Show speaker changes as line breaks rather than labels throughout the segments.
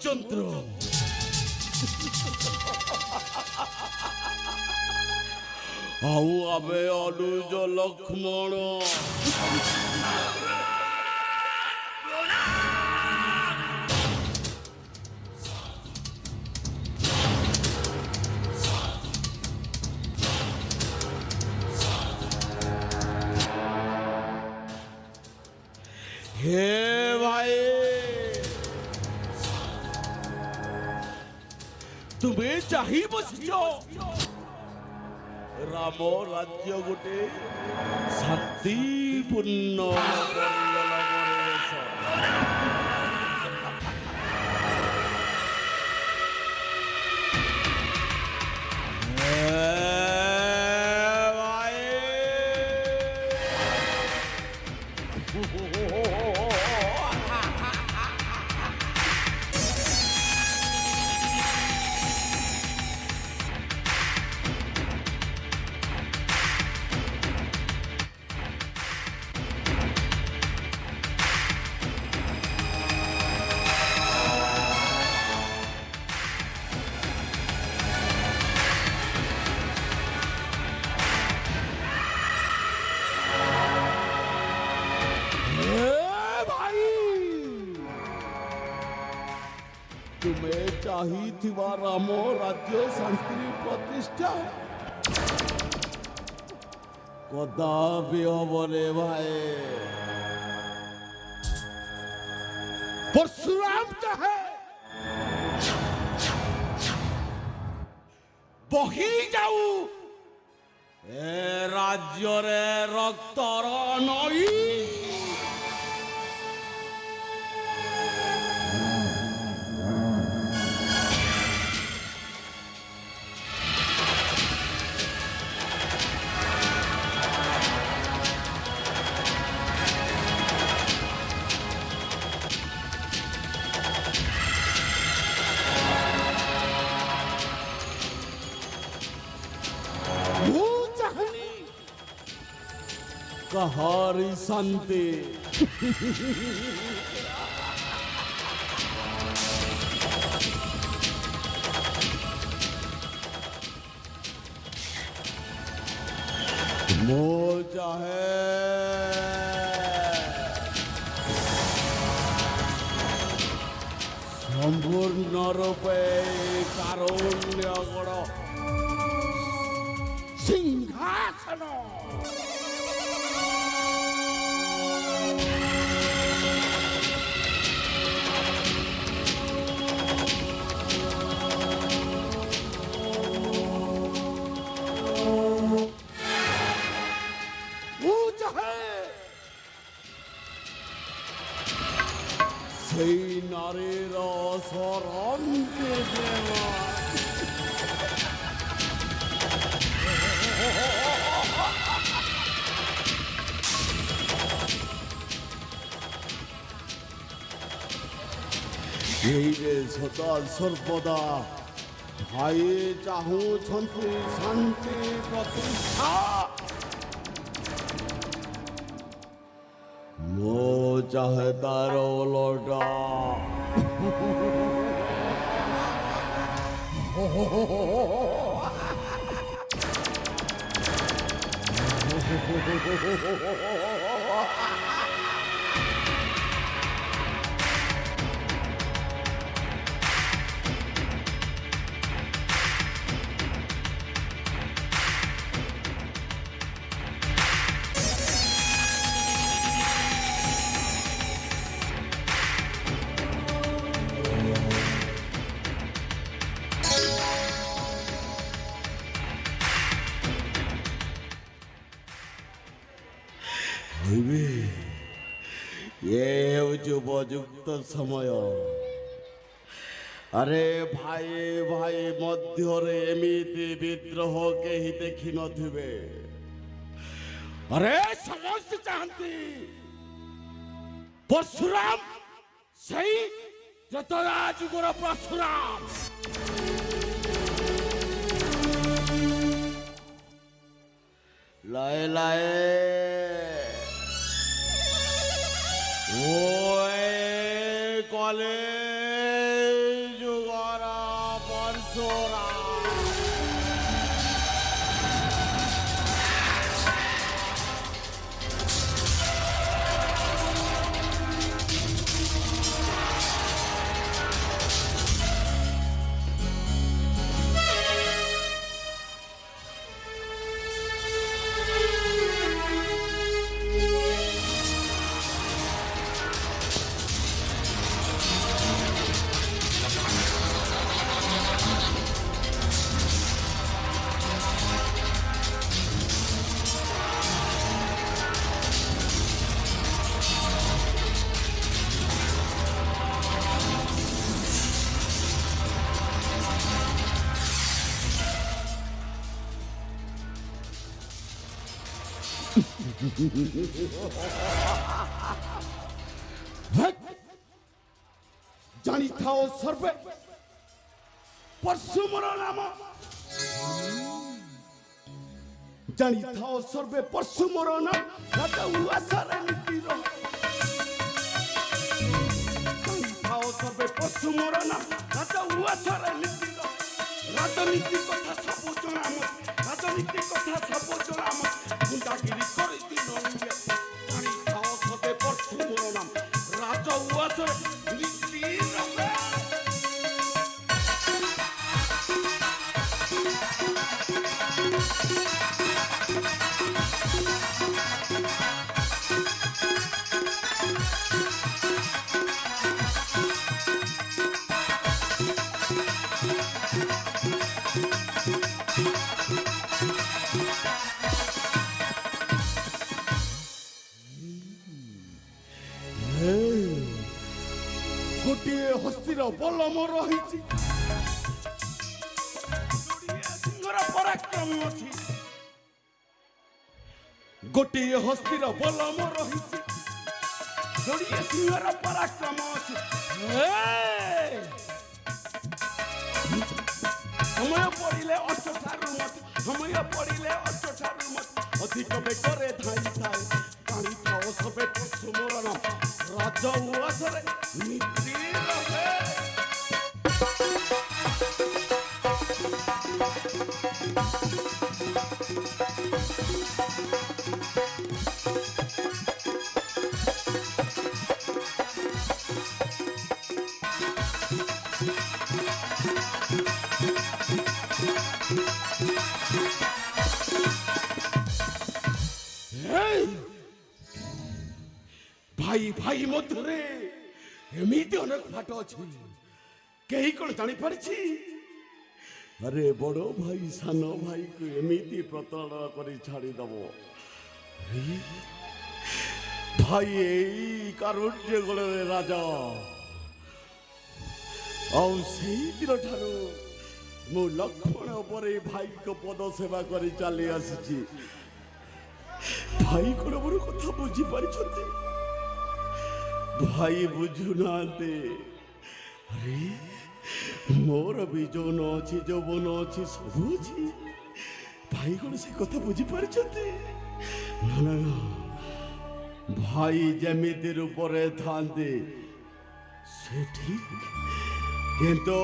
রামচন্দ্র ଆଉ ଆମେ ଅନୁଜ ଲକ୍ଷ୍ମଣ हे भाई तुम्हें चाहिए बसियो राम राज्य गोटे शांतिपूर्ण तुम्हें चाहिए राम राज्य शांति प्रतिष्ठा कदापि हबने भाई परशुराम चाहे बही जाऊ ए राज्य रे रक्तर नई कहारी शांति मो चाहे संपूर्ण रूपे कारुण्यगढ़ सिंहासन नारीर शरण सदा सर्वदा भाई चाहू शांति प्रतिष्ठा मो चाहे तारो लौटा ये उपयुक्त समय अरे भाई भाई मध्य एमती विद्रोह कहीं देखी नथिबे अरे समस्त चाहती परशुराम सही जतराजुगर परशुराम लाए लाए ओए कॉलेज ଜାଣିଥାଅ ସର୍ବେ ପରଶୁ ମୋର ନାମ। ଜାଣିଥାଅ ସର୍ବେ ପରଶୁ ମୋର ନାମ। ରାଜା ଉଆସରେ ନୀତିର ଜାଣିଥାଅ ସର୍ବେ ପରଶୁ ମୋର ନାମ। ରାଜା ଉଆସରେ ନୀତିର ରାଜନୀତି କଥା ସବୁ ଜଣା ମତେ। ରାଜନୀତି କଥା ସବୁ ଜଣା ମତେ। ଗୁଣ୍ଡାଗିରି କରିତି ନଇଏ। ଜାଣିଥାଅ ସର୍ବେ ପରଶୁ ମୋର ନାମ। ରାଜା ଉଆସରେ ନୀତିର ଗୋଟିଏ ହସ୍ତିର ବଲମ ରହିଛି। ସିଂହର ପରାକ୍ରମ ଅଛି। ଗୋଟିଏ ହସ୍ତିର ବଲମ ରହିଛି। ଯୋଡ଼ିଏ ସିଂହର ପରାକ୍ରମ ଅଛି। ସମୟ ପଡ଼ିଲେ ଅଷ୍ଟଠାରୁ ମତେ। ସମୟ ପଡ଼ିଲେ ଅଷ୍ଟଠାରୁ ମତେ। ଅଧିକ ବେଗରେ ଧାଇଁଥାଏ। ଜାଣିଥାଅ ସବେ ପରଶୁ ମୋର ନାମ। ରାଜ ଉଆସରେ ନୀତି ରହେ। ଭାଇ ଭାଇ ମଧ୍ୟରେ ଏମିତି ଅନେକ ଫାଟ ଅଛି। କେହି କ'ଣ ଜାଣିପାରିଛି? ଆରେ ବଡ଼ ଭାଇ ସାନ ଭାଇକୁ ଏମିତି ପ୍ରତାରଣା କରି ଛାଡ଼ିଦବ। ଭାଇ ଏଇ କାରୁଣ୍ୟ ଗୋଳରେ ରାଜା। ଆଉ ସେଇଦିନ ଠାରୁ ମୁଁ ଲକ୍ଷ୍ମଣ ପରେ ଭାଇଙ୍କ ପଦ ସେବା କରି ଚାଲି ଆସିଛି। ଭାଇ କ'ଣ ମୋର କଥା ବୁଝିପାରିଛନ୍ତି? ଭାଇ ବୁଝୁନାହାନ୍ତି। ଆରେ ମୋର ବି ଯୌନ ଅଛି, ଯୌବନ ଅଛି, ସବୁ ଅଛି। ଭାଇ କ'ଣ ସେ କଥା ବୁଝିପାରିଛନ୍ତି? ନା ନା ନା, ଭାଇ ଯେମିତି ରୂପରେ ଥାନ୍ତି ସେ ଠିକ, କିନ୍ତୁ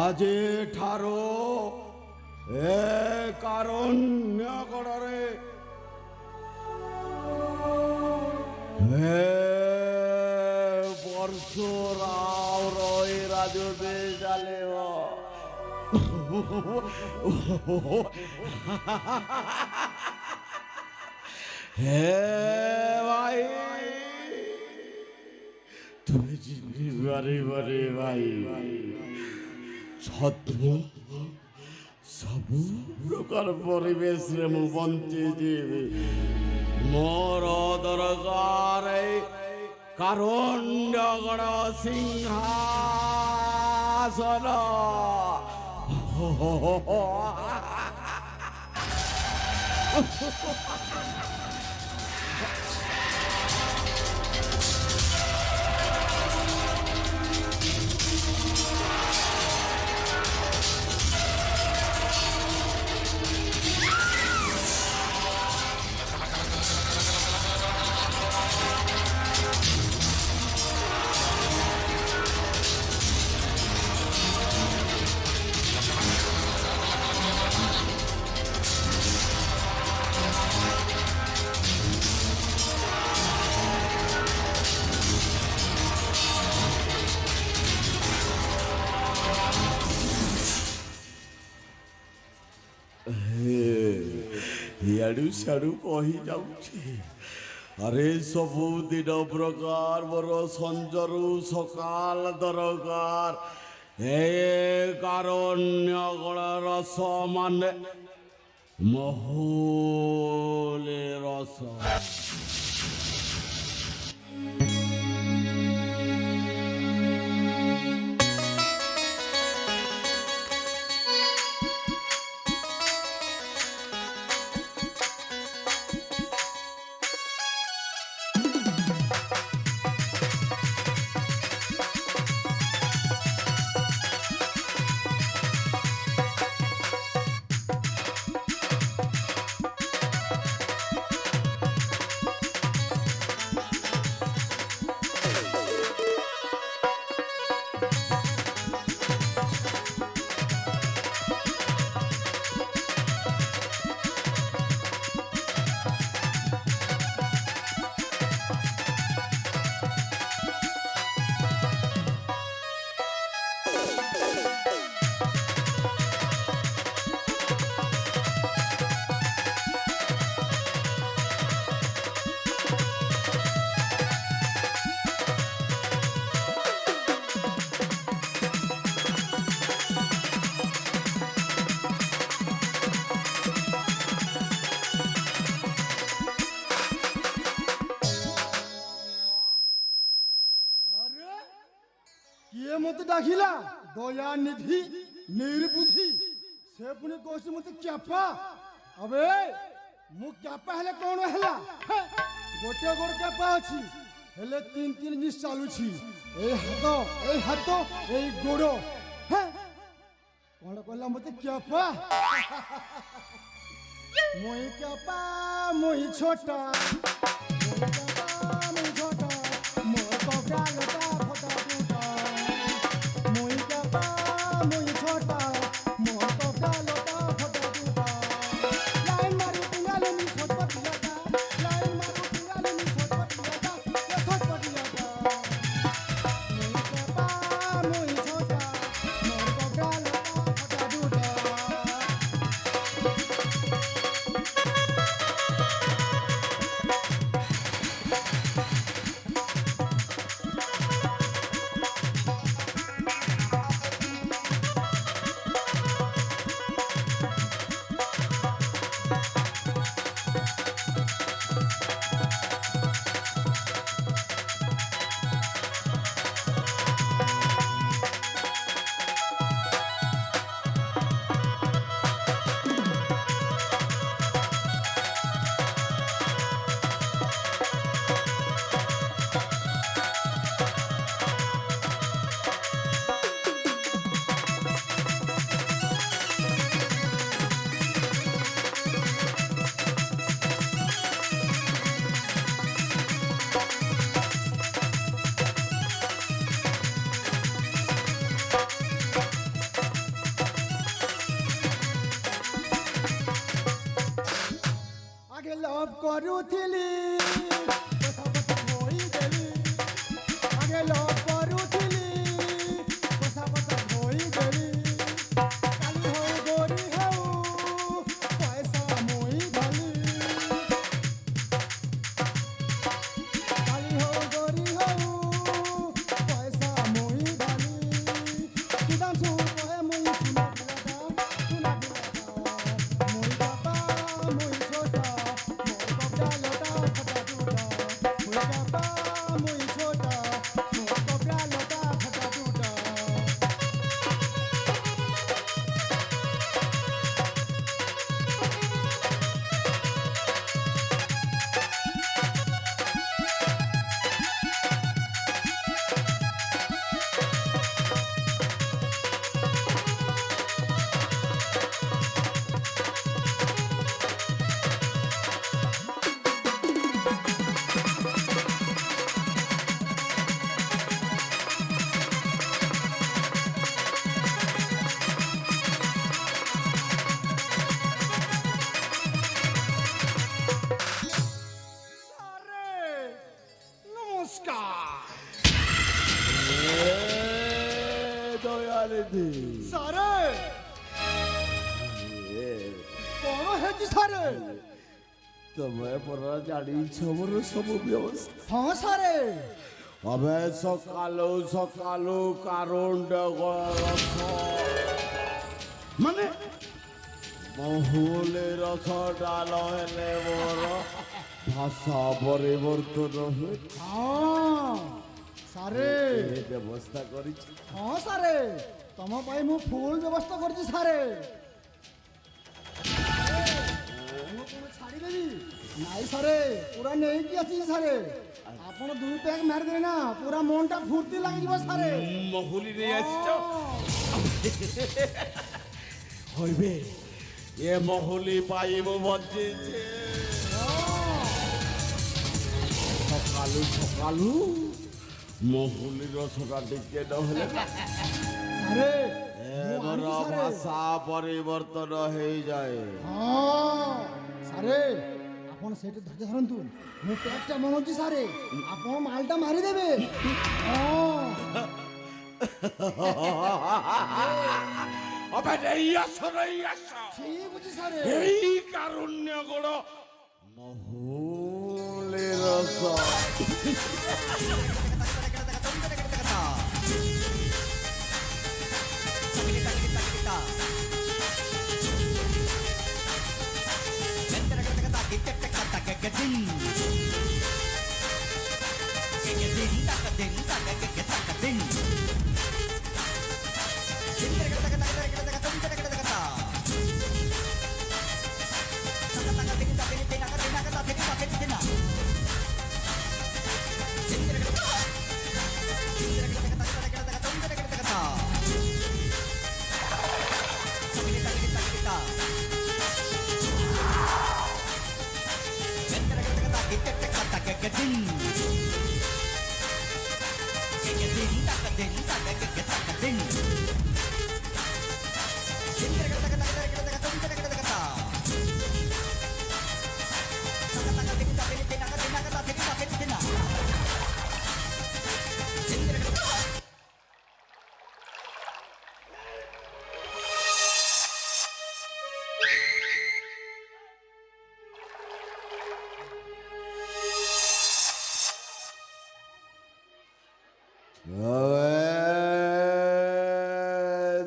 ଆଜିଠାରୁ ଏ କାରୁଣ୍ୟଗଡ଼ରେ ପରଶୁରାମର ଏ ରାଜୁତି ଚାଲିବ। ହେ ଭାଇ ତୁମେ ଜିତିପାରିବରେ ଭାଇ। ଛଦ୍ମ ସବୁ ପ୍ରକାର ପରିବେଶରେ ମୁଁ ବଞ୍ଚିଯିବି। ମୋର ଦରକାର କାରୁଣ୍ୟଗଡ଼ ସିଂହାସନ। ଇଆଡ଼ୁ ସିଆଡ଼ୁ କହି ଯାଉଛି। ଆରେ ସବୁଦିନ ପ୍ରକାର ମୋର ସଞ୍ଜରୁ ସକାଳ ଦରକାର। ଏ କାରୁଣ୍ୟଗଡ଼ର ରସ ମାନେ ମହୁଲି ରସ।
মতে ডাকিলা দয়া নিধি নির্বুদ্ধি সে পুনি কହୁଛି মতে ক্যাপা আবে মু ক্যাপা হেলে কোন হেলা গোটে গোড় ক্যাপা ଅଛି হেলে তিন তিন জিনিস চালুছি এই হাত এই গোড় কোন কইলা মতে ক্যাপা মই ক্যাপা মই ছোটা মই ছোটা মোর কপড়া লতা ফটা ফুটা মই ক্যাপা মই ছোটা মোর কপড়া লতা ফটা ফুটা লাইন মারি পিঙ্গালে নি ছটপট লতা লাইন মারি পিঙ্গালে নি ছটপট লতা ছটপট লতা মই ক্যাপা মই ছোটা মোর কপড়া লতা ফটা ফুটা আগে লভ করুথিলি কথা কথা হই গেলি আগে লভ করুথিলি কথা কথা হই গেলি কালি হও গরি হও পয়সা মই ধলি কালি হও গরি হও পয়সা মই ধলি কিদান সু কহে মই সুনা পিলাটা মই বাবা মই ছোটা
দয়ানিধি
সারে কোন হেজি সারে
তুমি পরা জানিছ মোর সবু ব্যবস্থা
হ্যাঁ সারে
আবে সকালু সকালু কারণ মানে মহুলে রস ডাল হেলে মোর ভাষা পরিবর্তন হয়ে
হ্যাঁ সারে
ব্যবস্থা করেছি
হ্যাঁ সারে তম পাই মু ফুল ব্যবস্থা করছি সারে ছাড়িদেবি নাই সারে পুরা নেইকি আছি সারে আপন দুই প্যাক মারিদেবে না পুরা মনটা ফুর্তি লাগিଯିବ সারে
মহুলি নিয়ে আসছ হইবে এ মহুলি পাইব বঞ্চিছে সকালু সকালু মহুলি রসটা টিকে নহলে
সারে
এবার ভাষা পরিবর্তন হয়ে যায়
হ্যাঁ সারে আপন সেটা ধৈর্য ধরন্তু মু প্যাকটা মনছি সারে আপন মালটা মারি দেবে হ্যাঁ
অবে এই আস
ঠিক বুঝি সারে
এই কারুণ্য গড় মহুলি রস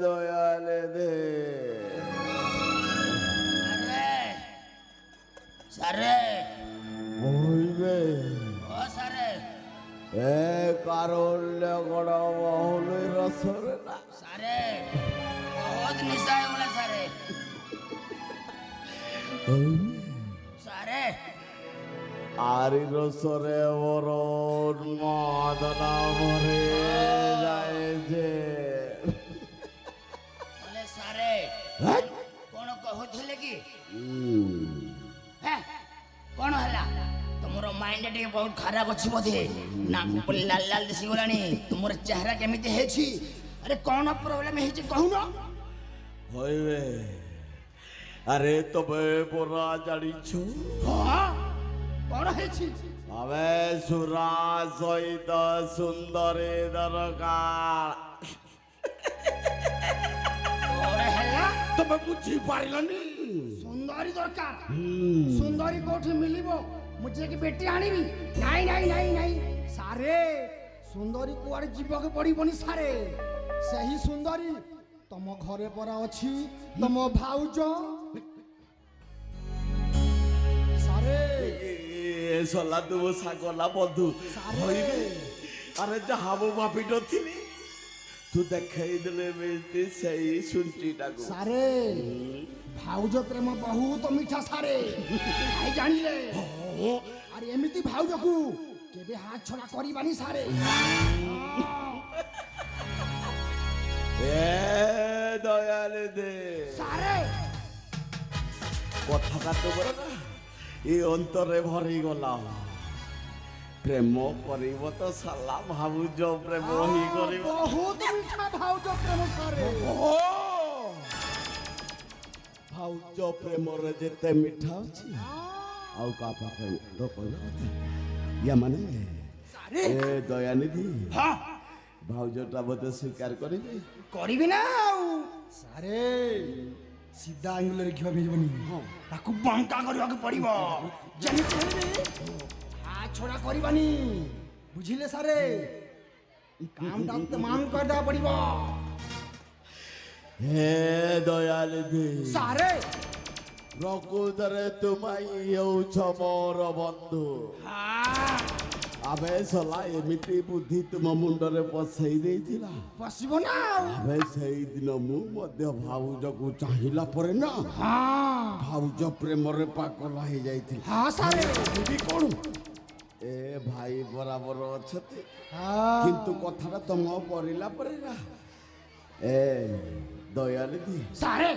দয়ালে দে
সারে
হইবে
ও সারে
এ কারণ গড় মহলে রসরে না
সারে বহুত নিশা হয়ে সারে সারে
আরি রসরে বড় মাদনা মরে যায় যে
বলে সারে কোন কহুଥିଲେ কি হ্যাঁ কোন ହେଲା ତୁମର ମାଇଣ୍ଡ ଟିକେ ବହୁତ ଖରାପ ଅଛି ବୋଧେ ନାକ ଉପରେ ଲାଲ ଲାଲ ଦିଶିଗଲାଣି ତୁମର ଚେହେରା କେମିତି ହେଇଛି ଆରେ କଣ ପ୍ରୋବ୍ଲେମ ହେଇଛି କହୁନ
হইবে আরে তবে পড়া জানিছ
ହଁ କଣ ହେଇଛି
আমি সুরা সহিত সুন্দরী দরকার
କଣ ହେଲା
ତମେ ବୁଝିପାରିଲନି
ସୁନ୍ଦରୀ ଦରକାର ସୁନ୍ଦରୀ କୋଉଠି ମିଳିବ ମୁଁ ଯାଇକି ବେଟି ଆଣିବି ନାଇଁ ନାଇଁ ନାଇଁ ନାଇଁ
ସାରେ ସୁନ୍ଦରୀ କୁଆଡେ ଯିବାକୁ ପଡିବନି ସାରେ ସେହି ସୁନ୍ଦରୀ ତମ ଘରେ ପରା ଅଛି ତମ ଭାଉଜ ସାରେ
সলা দেব সাগলা বন্ধু হইবে আরে যাহা মু ভাবি নথিলি তু দেখাই দেলে বেশি সেই শুনছিটাকু
ସାରେ ଭାଉଜ ପ୍ରେମ ବହୁତ ମିଠା ସାରେ ଆଇ ଜାଣିଲେ ଆରେ ଏମିତି ଭାଉଜକୁ କେବେ ହାତ ଛଡା କରିବାନି ସାରେ
এ দয়ালে দে
ସାରେ
কথাটা তো বড় না এই অন্তরে ভরি গলা প্রেম করিব তো সালা ভাবুজ প্রেম হি করিব
ବହୁତ ମିଠା ଭାଉଜ ପ୍ରେମ ସାରେ
ଭାଉଜ ପ୍ରେମରେ ଯେତେ ମିଠା ଅଛି ଆଉ କାହା ପାଖେ ତ କହିବା କଥା ୟା ମାନେ ଏ ଦୟାନିଧି
ହଁ
ଭାଉଜଟା ବୋଧେ ସ୍ୱୀକାର କରିବେ
କରିବି ନା ଆଉ
ସାରେ ସିଧା ଆଙ୍ଗୁଲରେ ଘିଅ ମିଳିବନି
ତାକୁ ବଙ୍କା କରିବାକୁ ପଡିବ
ଯେମିତି ହେଲେ ହାତ ଛଡା କରିବାନି ବୁଝିଲେ ସାରେ କାମଟା ତମାମ କରିଦେବା ପଡିବ
হে দয়ানিধি
ସାରେ
ପ୍ରକୃତରେ ତୁମାଇ ହେଉଛ ମୋର ବନ୍ଧୁ ଆମେ ସଲା ଏମିତି ବୁଦ୍ଧି ତୁମ ମୁଣ୍ଡରେ ପଶେଇ ଦେଇଥିଲା
ବସିବ ନା ଆଉ
ଆମେ ସେଇଦିନ ମୁଁ ମଧ୍ୟ ଭାଉଜକୁ ଚାହିଁଲା ପରେ ନା ଭାଉଜ ପ୍ରେମରେ ପାଗଳ ହେଇଯାଇଥିଲା
ହଁ ସାରେ
କଣ ଏ ଭାଇ ବରାବର ଅଛନ୍ତି
ହଁ
କିନ୍ତୁ କଥାଟା ତମ ପରିଲା ପରେ ନା ଏ ଦୟାନିଧି
ସାରେ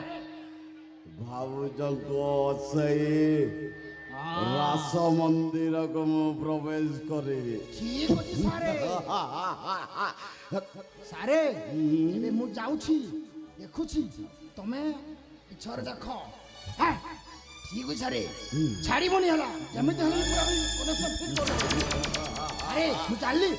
ଭାଉଜଙ୍କୁ ସେଇ ରାସ ମନ୍ଦିରକୁ ମୁଁ ପ୍ରବେଶ କରିବି
ଠିକ ଅଛି ସାରେ ସାରେ ଏବେ ମୁଁ ଯାଉଛି ଦେଖୁଛି ତମେ ଇଚ୍ଛାରେ ଦେଖ
হ্যাঁ ঠিক আছে সারে ছাড়িবনি ହେଲା
ଯେମିତି ହେଲେ ପୁରା connection fit କରିଦେବି।
আরে ମୁଁ ଚାଲିଲି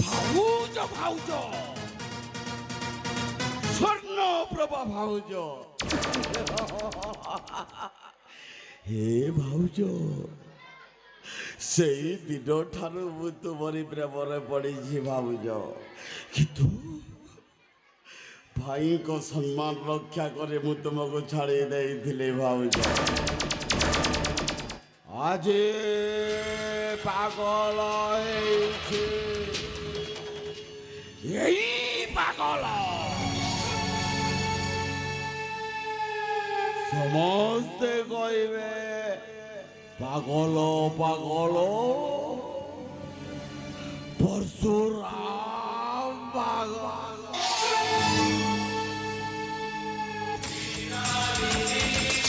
ভাউজ ভাউজ স্বর্ণপ্রভা ভাউজ
হে ভাଉଜ ସେଇ ଦିନଠାରୁ ମୁଁ ତୁମରି ପ୍ରେମରେ ପଡ଼ିଛି ଭାଉଜ କିନ୍ତୁ ଭାଇଙ୍କ ସମ୍ମାନ ରକ୍ଷା କରି ମୁଁ ତୁମକୁ ଛାଡ଼ି ଦେଇଥିଲି ଭାଉଜ। ଆଜି ପାଗଳ ହେଇଛି।
ଏଇ ପାଗଳ
ସମସ୍ତେ କହିବେ ପାଗଳ ପାଗଳ।